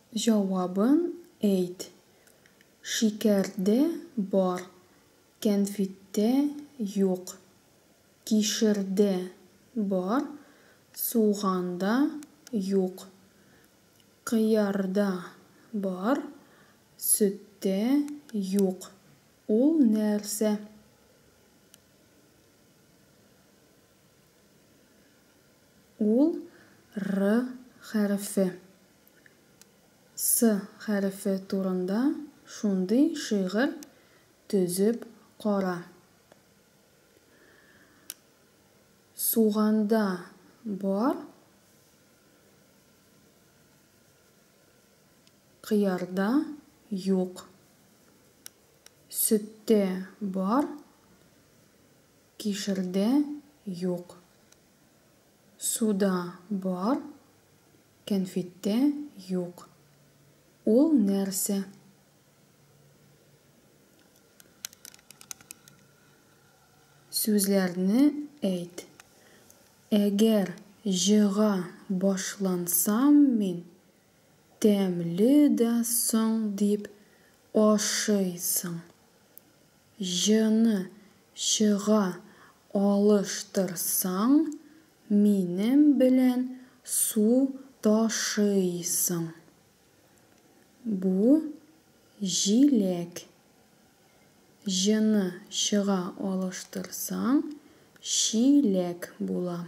Жауабын әйт. Шикәрдә бар, кәнфиттә юк. Кишердә бар, суганда юк. Кыярда бар, сөттә юк. Ул нәрсә? Ул Р хәрефе. С хәрефе турында шундый шигырь төзеп кара. Суганда бар, кыярда юк. Сөттә бар, кишердә юк. Суда бар, кәнфиттә юк. Ул нәрсә? Сүзләрне әйт. Әгәр җыга башлансам мин, тәмле дә соң дип ашыйсың. Җыны чыга алыштырсаң, минем белән су ташыйсың. Бу җиләк. Җыны чыга алыштырсаң, чиләк була.